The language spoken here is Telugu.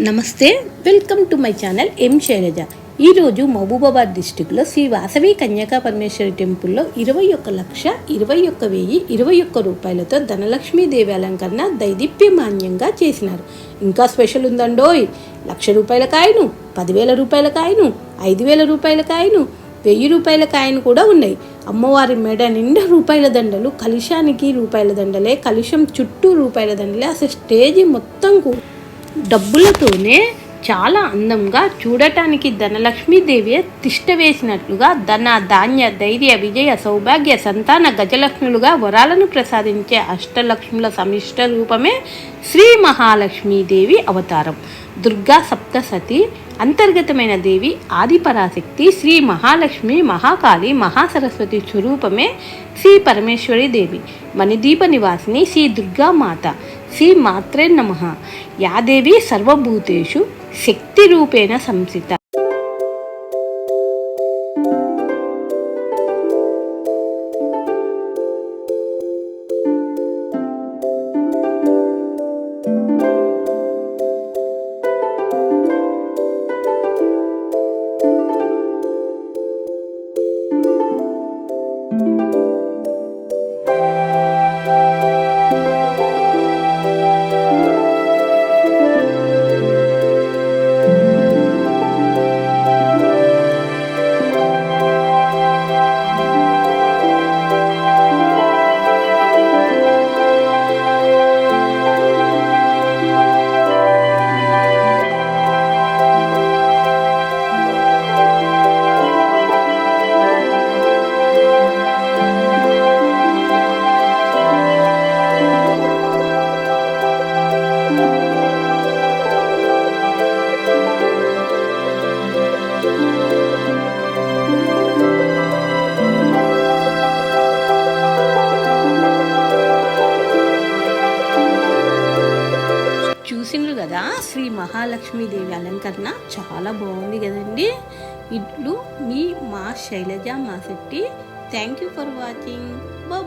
నమస్తే, welcome to my channel M Shailaja. ఈరోజు మహబూబాబాద్ డిస్టిక్లో శ్రీ వాసవి కన్యకా పరమేశ్వరి టెంపుల్లో 21,21,021 రూపాయలతో ధనలక్ష్మీదేవి అలంకరణ దైదీప్యమాన్యంగా చేసినారు. ఇంకా స్పెషల్ ఉందండోయ్. 1,00,000 రూపాయల కాయను, 10,000 రూపాయల కాయను, 5,000 రూపాయల కాయను, 1,000 రూపాయల కాయను కూడా ఉన్నాయి. అమ్మవారి మెడ నిండా రూపాయల దండలు, కలుషానికి రూపాయల దండలే, కలుషం చుట్టూ రూపాయల దండలే. అసలు స్టేజి మొత్తం డబ్బులతోనే చాలా అందంగా, చూడటానికి ధనలక్ష్మీదేవి తిష్ట వేసినట్లుగా ధన, ధాన్య, ధైర్య, విజయ, సౌభాగ్య, సంతాన గజలక్ష్ములుగా వరాలను ప్రసాదించే అష్టలక్ష్ముల సమిష్ట రూపమే శ్రీ మహాలక్ష్మీదేవి అవతారం. దుర్గా సప్తసతి అంతర్గతమైన దేవి ఆదిపరాశక్తి శ్రీ మహాలక్ష్మి, మహాకాళి, మహాసరస్వతి స్వరూపమే శ్రీ పరమేశ్వరి దేవి. మణిదీప నివాసిని శ్రీ దుర్గామాత. శ్రీ మాత్రే నమః. యాదేవి సర్వభూతేషు శక్తి రూపేణ సంస్థిత. చూసిండ్రు కదా, శ్రీ మహాలక్ష్మీదేవి అలంకరణ చాలా బాగుంది కదండి. ఇట్లు మీ మా Shailaja Masetti. Thank you for watching. Bye.